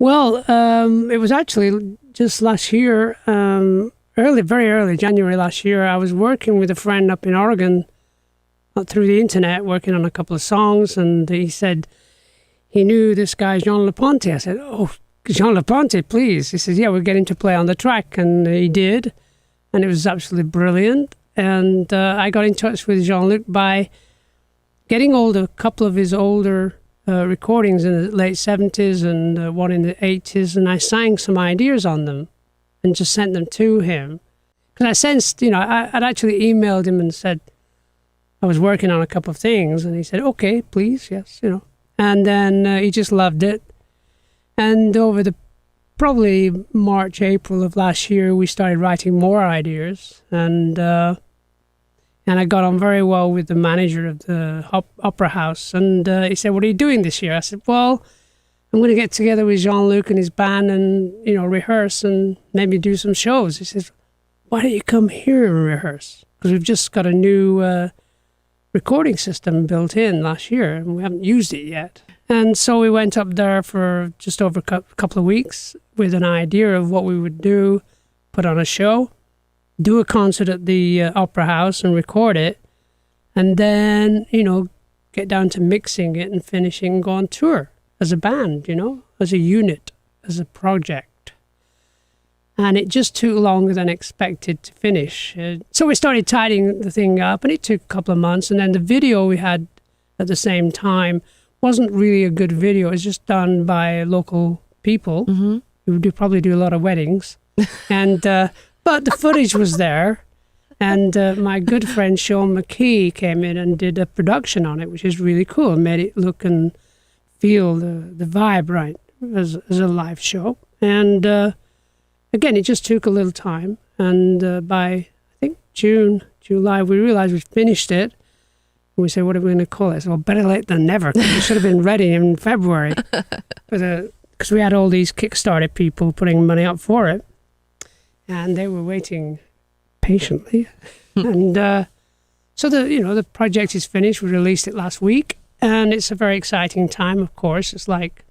Well, it was actually just last year, very early, January last year. I was working with a friend up in Oregon through the internet, working on a couple of songs, and he said he knew this guy, Jean Leponte. I said, "Oh, Jean Leponte, please." He said, "Yeah, we're getting to play on the track," and he did, and it was absolutely brilliant. And I got in touch with Jean-Luc by getting hold of a couple of his older recordings in the late 70s and one in the 80s, and I sang some ideas on them and just sent them to him. Because I sensed, I'd actually emailed him and said I was working on a couple of things, and he said, "Okay, please, yes," And then he just loved it. And over the probably March, April of last year, we started writing more ideas, and I got on very well with the manager of the opera house. And he said, "What are you doing this year?" I said, "Well, I'm going to get together with Jean-Luc and his band and, rehearse and maybe do some shows." He says, "Why don't you come here and rehearse? Because we've just got a new recording system built in last year and we haven't used it yet." And so we went up there for just over a couple of weeks with an idea of what we would do, put on a show, do a concert at the opera house and record it, and then, get down to mixing it and finishing and go on tour as a band, as a unit, as a project. And it just took longer than expected to finish. So we started tidying the thing up, and it took a couple of months. And then the video we had at the same time wasn't really a good video. It was just done by local people who probably do a lot of weddings. And but the footage was there. And my good friend Sean McKee came in and did a production on it, which is really cool. Made it look and feel the vibe right as a live show. And again, it just took a little time. And by, I think, July, we realized we'd finished it. And we said, "What are we going to call it?" So, well, better late than never. We should have been ready in February. Because we had all these Kickstarter people putting money up for it. And they were waiting patiently. And so the project is finished. We released it last week. And it's a very exciting time, of course. It's like,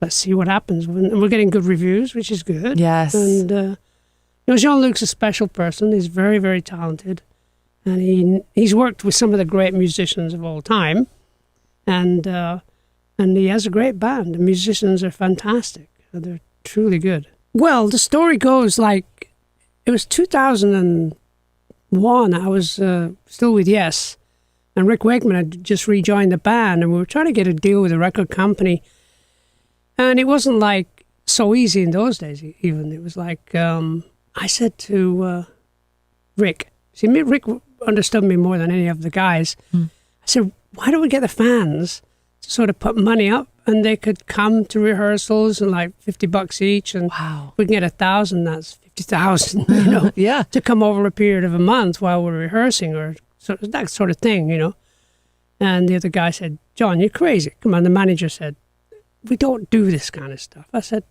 let's see what happens. And we're getting good reviews, which is good. Yes. And Jean-Luc's a special person. He's very, very talented. And he's worked with some of the great musicians of all time. And he has a great band. The musicians are fantastic. They're truly good. Well, the story goes like, it was 2001. I was still with Yes. And Rick Wakeman had just rejoined the band, and we were trying to get a deal with a record company. And it wasn't like so easy in those days even. It was like, I said to Rick, Rick understood me more than any of the guys. I said, "Why don't we get the fans to sort of put money up, and they could come to rehearsals and like $50 each, and we can get 1,000, that's 50,000, Yeah. to come over a period of a month while we're rehearsing, or that sort of thing, And the other guy said, "John, you're crazy. Come on." The manager said, "We don't do this kind of stuff." I said,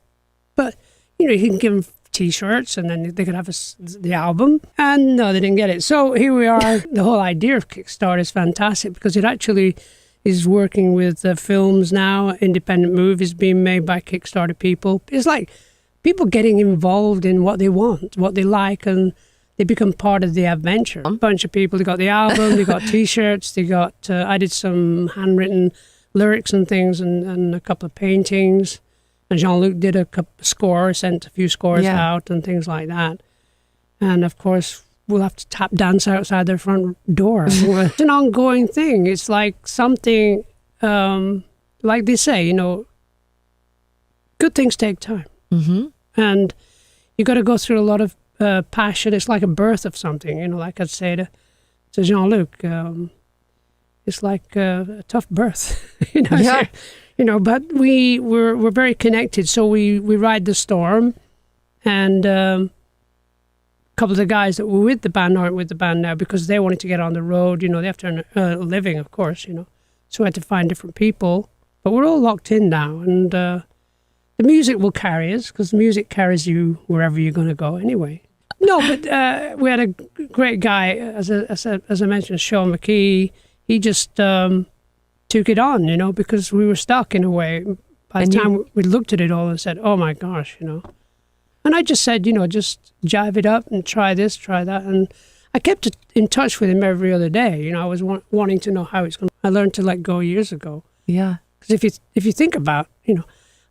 "But, you can give them T-shirts and then they could have the album." And no, they didn't get it. So here we are. The whole idea of Kickstarter is fantastic because it actually is working with films now, independent movies being made by Kickstarter people. It's like people getting involved in what they want, what they like, and they become part of the adventure. A bunch of people, they got the album, they got T-shirts, they got, I did some handwritten lyrics and things and a couple of paintings. And Jean-Luc did a score, sent a few scores out and things like that. And of course, we'll have to tap dance outside their front door. It's an ongoing thing. It's like something, like they say, good things take time. And you got to go through a lot of passion. It's like a birth of something, like I'd say to Jean-Luc. It's like a tough birth, Yeah. But we're very connected. So we ride the storm, and a couple of the guys that were with the band aren't with the band now because they wanted to get on the road. They have to earn a living, of course. So we had to find different people. But we're all locked in now, and the music will carry us because the music carries you wherever you're going to go anyway. No, but we had a great guy, as I mentioned, Sean McKee. He just took it on, because we were stuck in a way. by the time we looked at it all and said, oh my gosh, And I just said, just jive it up and try this, try that. And I kept in touch with him every other day. I was wanting to know how it's going. I learned to let go years ago. Yeah. Because if you think about,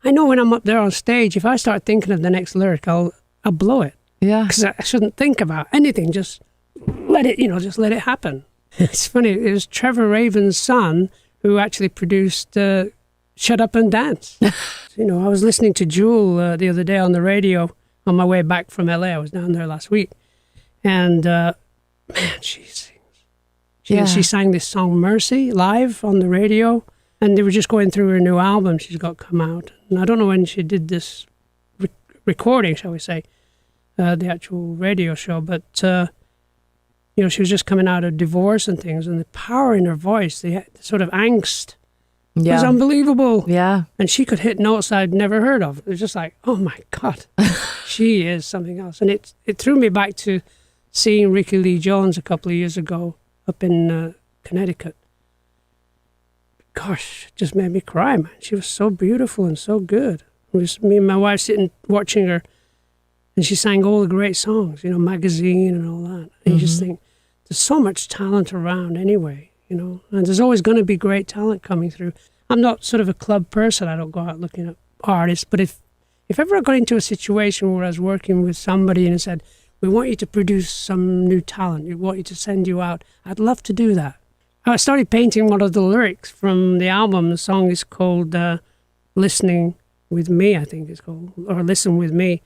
I know when I'm up there on stage, if I start thinking of the next lyric, I'll blow it. Yeah. Because I shouldn't think about anything. Just let it, just let it happen. It's funny. It was Trevor Raven's son who actually produced Shut Up and Dance. I was listening to Jewel the other day on the radio on my way back from LA. I was down there last week. And, man, she sings. She sang this song, Mercy, live on the radio. And they were just going through her new album she's got come out. And I don't know when she did this recording, shall we say, the actual radio show. But, she was just coming out of divorce and things. And the power in her voice, the sort of angst, was unbelievable. Yeah. And she could hit notes I'd never heard of. It was just like, oh, my God, she is something else. And it threw me back to seeing Ricky Lee Jones a couple of years ago up in Connecticut. Gosh, it just made me cry, man. She was so beautiful and so good. It was me and my wife sitting watching her, and she sang all the great songs, Magazine and all that. And you just think, there's so much talent around anyway, and there's always going to be great talent coming through. I'm not sort of a club person. I don't go out looking at artists, but if ever I got into a situation where I was working with somebody and it said, we want you to produce some new talent, we want you to send you out, I'd love to do that. I started painting one of the lyrics from the album. The song is called Listening With Me, I think it's called, or Listen With Me.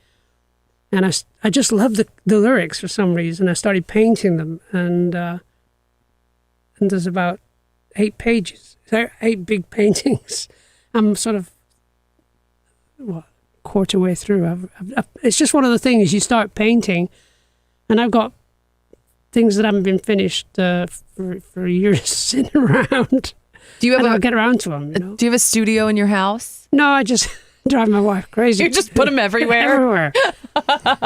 And I just love the lyrics for some reason. I started painting them, and there's about 8 pages. There are 8 big paintings. I'm sort of, quarter way through. It's just one of the things, you start painting, and I've got things that haven't been finished for years sitting around. I'll get around to them. Do you have a studio in your house? No, I just drive my wife crazy. You just put them everywhere? Everywhere.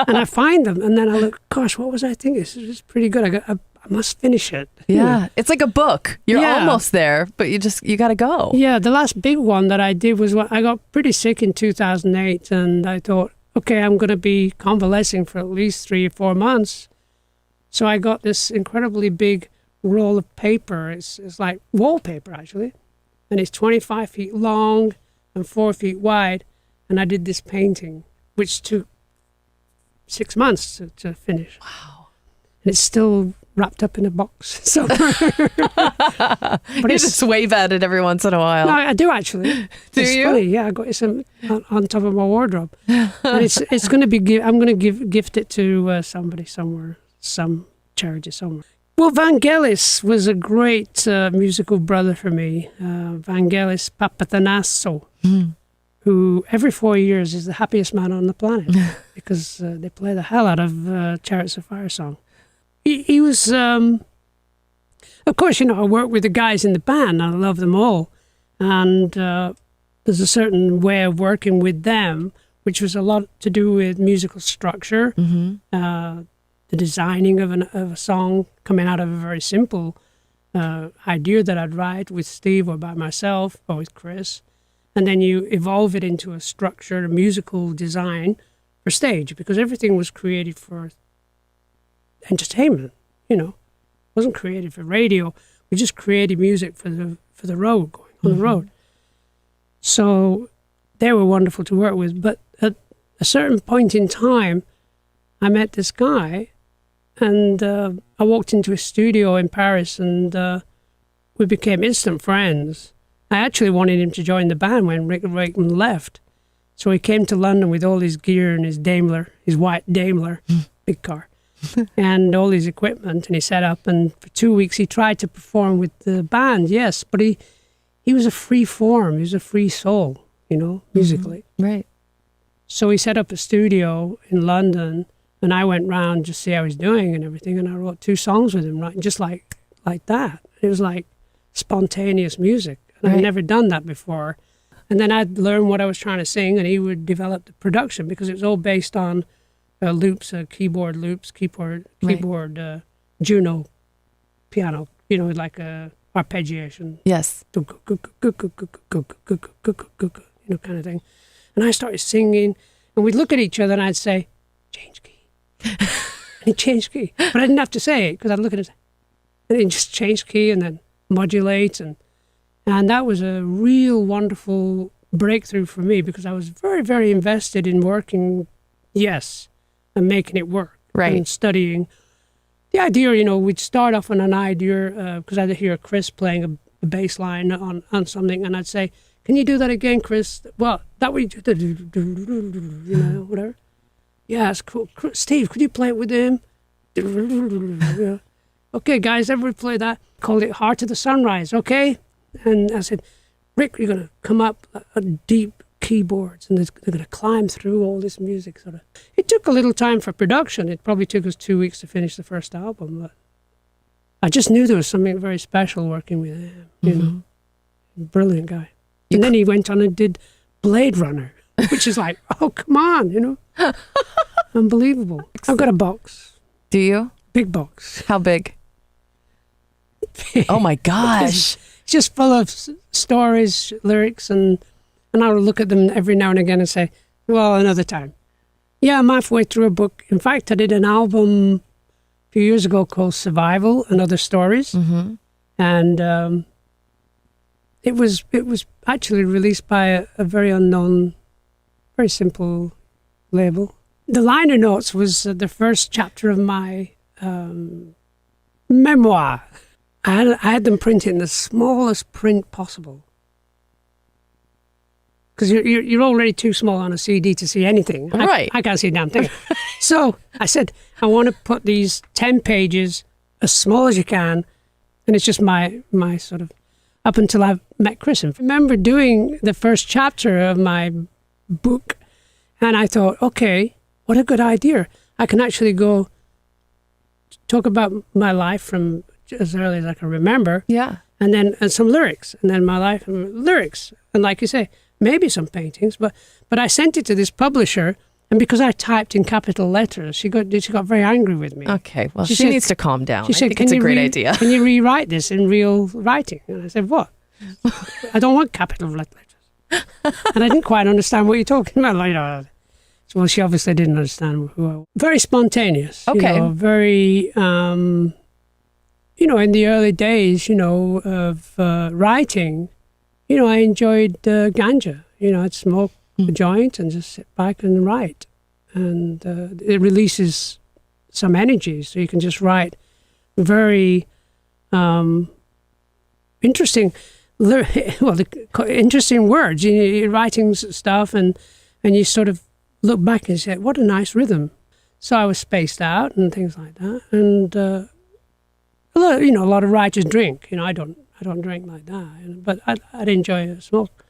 And I find them, and then I look, gosh, what was I thinking? This is pretty good. I must finish it. Yeah. It's like a book. You're almost there, but you got to go. Yeah, the last big one that I did was I got pretty sick in 2008, and I thought, okay, I'm going to be convalescing for at least 3 or 4 months. So I got this incredibly big roll of paper. It's like wallpaper, actually. And it's 25 feet long and 4 feet wide. And I did this painting, which took 6 months to finish. Wow. And it's still wrapped up in a box somewhere. But you just wave at it every once in a while. No, I do actually. It's funny. Yeah, I got it on top of my wardrobe. And it's going to be, I'm going to gift it to somebody somewhere. Some charity somewhere. Well, Vangelis was a great musical brother for me. Vangelis Papathanasso, who every 4 years is the happiest man on the planet because they play the hell out of Chariots of Fire song. He was, of course, I work with the guys in the band and I love them all. And there's a certain way of working with them, which was a lot to do with musical structure, the designing of a song coming out of a very simple idea that I'd write with Steve or by myself or with Chris. And then you evolve it into a structure, a musical design for stage, because everything was created for entertainment, It wasn't created for radio. We just created music for the road, going on the road. So they were wonderful to work with. But at a certain point in time, I met this guy, and I walked into his studio in Paris, and we became instant friends. I actually wanted him to join the band when Rick Wakeman left. So he came to London with all his gear and his Daimler, his white Daimler, big car, and all his equipment, and he set up. And for 2 weeks he tried to perform with the band, yes, but he was a free form, he was a free soul, musically. Right. So he set up a studio in London, and I went round just to see how he's doing and everything, and I wrote 2 songs with him, right, just like that. It was like spontaneous music, and I'd never done that before. And then I'd learn what I was trying to sing, and he would develop the production, because it was all based on loops, keyboard loops, keyboard Juno piano, like a arpeggiation. Yes. kind of thing. And I started singing, and we'd look at each other, and I'd say, change key. And he'd change key. But I didn't have to say it, because I'd look at it, and he'd just change key and then modulate. And that was a real wonderful breakthrough for me, because I was very, very invested in working, and making it work. Right. And studying. The idea, we'd start off on an idea, because I'd hear Chris playing a bass line on something, and I'd say, can you do that again, Chris? Well, that way, whatever. Yeah, it's cool. Steve, could you play it with him? Okay, guys, everybody play that. Called it Heart of the Sunrise, okay? And I said, Rick, you're going to come up a deep keyboards, and they're going to climb through all this music. Sort of. It took a little time for production. It probably took us 2 weeks to finish the first album, but I just knew there was something very special working with him. Brilliant guy. And then he went on and did Blade Runner, which is like, oh, come on, Unbelievable. I've got a box. Do you? Big box. How big? Oh my gosh. It's just full of stories, lyrics, and I'll look at them every now and again and say, well, another time. Yeah, I'm halfway through a book. In fact, I did an album a few years ago called Survival and Other Stories. Mm-hmm. And it was actually released by a very unknown, very simple label. The liner notes was the first chapter of my memoir. I had them printed in the smallest print possible. Because you're already too small on a CD to see anything. Right. I can't see a damn thing. So I said, I want to put these 10 pages as small as you can. And it's just my sort of, up until I met Chris. And I remember doing the first chapter of my book. And I thought, okay, what a good idea. I can actually go talk about my life from as early as I can remember. Yeah. And some lyrics. And then my life and lyrics. And like you say, maybe some paintings, but I sent it to this publisher, and because I typed in capital letters, she got very angry with me. Okay, well, she needs to calm down. She said, I think it's a great idea. Can you rewrite this in real writing? And I said, what? I don't want capital letters. And I didn't quite understand what you're talking about. Well, she obviously didn't understand who I was. Very spontaneous. Okay. Very, in the early days, of writing, I enjoyed ganja. I'd smoke a joint and just sit back and write. And it releases some energy, so you can just write very interesting, interesting words. You're writing stuff, and you sort of look back and say, what a nice rhythm. So I was spaced out and things like that. And a lot of writers drink. I don't drink like that, but I'd enjoy a smoke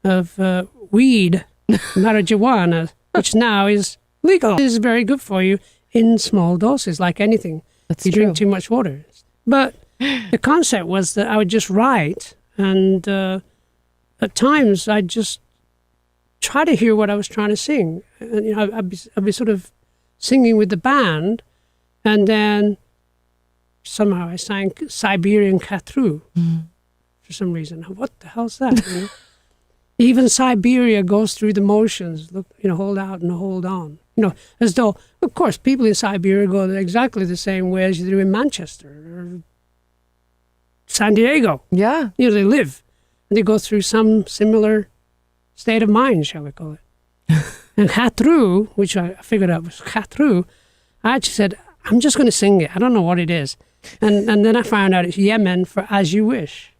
of weed, marijuana, which now is legal. It is very good for you in small doses, like anything. That's you true. drink too much water. But the concept was that I would just write, and at times I'd just try to hear what I was trying to sing. And, I'd be sort of singing with the band, and then somehow I sang Siberian Katru for some reason. What the hell's that? Even Siberia goes through the motions. Look, hold out and hold on. As though, of course, people in Siberia go exactly the same way as you do in Manchester or San Diego. Yeah. They live. And they go through some similar state of mind, shall we call it. And Katru, which I figured out was Katru, I actually said, I'm just going to sing it. I don't know what it is. And then I found out it's Yemen for As You Wish.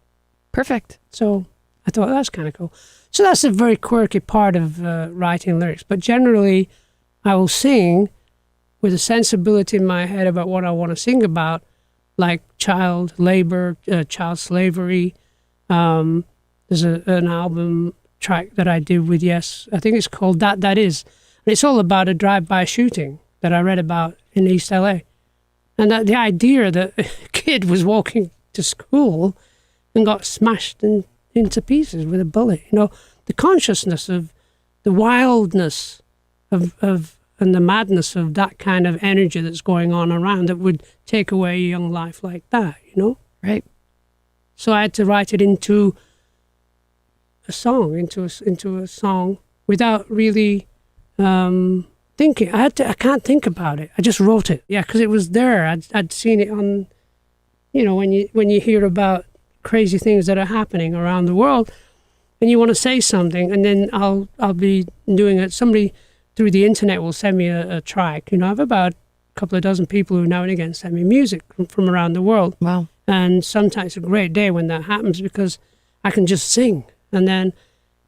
Perfect. So I thought that's kind of cool. So that's a very quirky part of writing lyrics. But generally, I will sing with a sensibility in my head about what I want to sing about, like child labor, child slavery. There's an album track that I did with Yes. I think it's called That Is. And it's all about a drive-by shooting that I read about in East LA. And the idea that a kid was walking to school and got smashed into pieces with a bullet. The consciousness of the wildness of and the madness of that kind of energy that's going on around that would take away a young life like that, Right. So I had to write it into a song into a song without really thinking. I can't think about it. I just wrote it. Yeah, because it was there. I'd seen it on, when you hear about crazy things that are happening around the world, and you want to say something, and then I'll be doing it. Somebody through the internet will send me a track. I have about a couple of dozen people who now and again send me music from around the world. Wow. And sometimes it's a great day when that happens because I can just sing. And then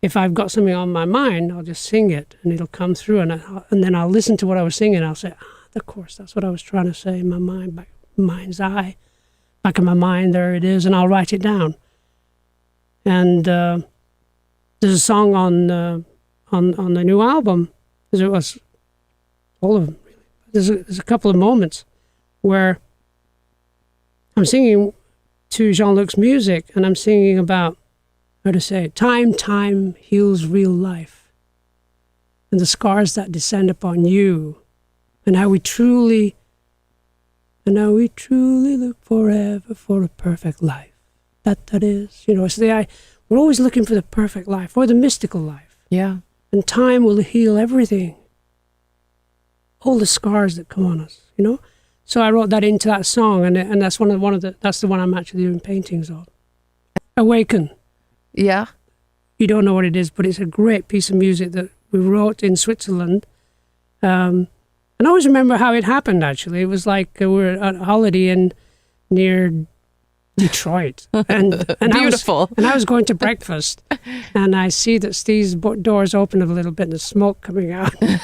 if I've got something on my mind, I'll just sing it and it'll come through. And then I'll listen to what I was singing. I'll say, of course, that's what I was trying to say in my mind, mind's eye. Back in my mind, there it is. And I'll write it down. And there's a song on the new album, as it was all of them, really. There's a couple of moments where I'm singing to Jean-Luc's music, and I'm singing about, how to say it, time heals real life, and the scars that descend upon you, and how we truly look forever for a perfect life. That is, it's we're always looking for the perfect life or the mystical life. Yeah. And time will heal everything. All the scars that come on us, So I wrote that into that song, and that's that's the one I'm actually doing paintings of. Awaken. Yeah. You don't know what it is, but it's a great piece of music that we wrote in Switzerland. And I always remember how it happened, actually. It was like we were on a holiday near Detroit. And Beautiful. I was going to breakfast, and I see that Steve's doors open a little bit and there's smoke coming out. 9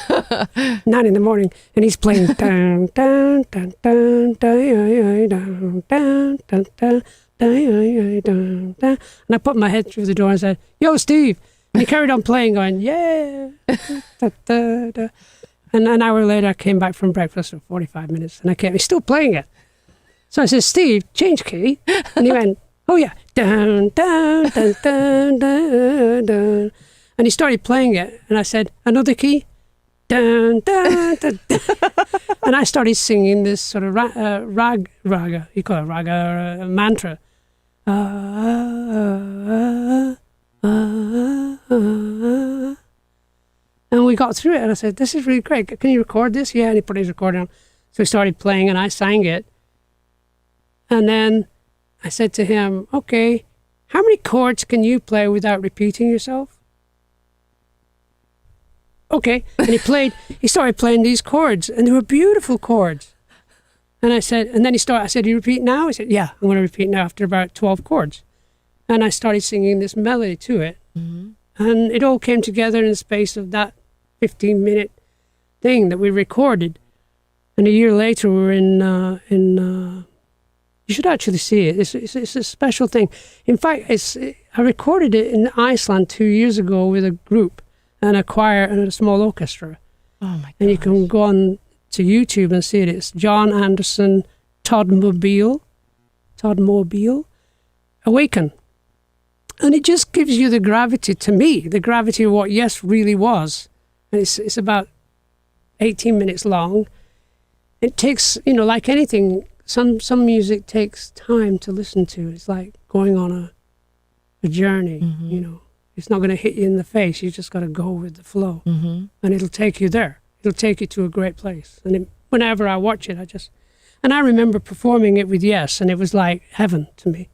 a.m, and he's playing down, down, down, down, down, down, down, down, down, down, down. And I put my head through the door and said, "Yo, Steve." And he carried on playing, going, "Yeah." Da, da, da. And an hour later, I came back from breakfast for 45 minutes, and he's still playing it. So I said, "Steve, change key." And he went, "Oh yeah, down, down, down, down, down, down." And he started playing it, and I said, "Another key, down, down, down." And I started singing this sort of raga. You call it raga, or a mantra. And we got through it, and I said, "This is really great. Can you record this?" Yeah, and he put his recorder on. So he started playing, and I sang it. And then I said to him, "Okay, how many chords can you play without repeating yourself?" Okay. And he started playing these chords, and they were beautiful chords. And I said, I said, "You repeat now?" He said, "Yeah, I'm going to repeat now," after about 12 chords. And I started singing this melody to it. Mm-hmm. And it all came together in the space of that 15-minute thing that we recorded. And a year later, we were in you should actually see it. It's a special thing. In fact, I recorded it in Iceland 2 years ago with a group and a choir and a small orchestra. Oh my God! And you can go on to YouTube and see it. It's John Anderson, Todd Mobile, Awaken. And it just gives you the gravity, to me, the gravity of what Yes really was. And it's about 18 minutes long. It takes, like anything, some music takes time to listen to. It's like going on a journey, mm-hmm. It's not going to hit you in the face. You just got to go with the flow. Mm-hmm. And it'll take you there. It'll take you to a great place. And whenever I watch it, and I remember performing it with Yes, and it was like heaven to me.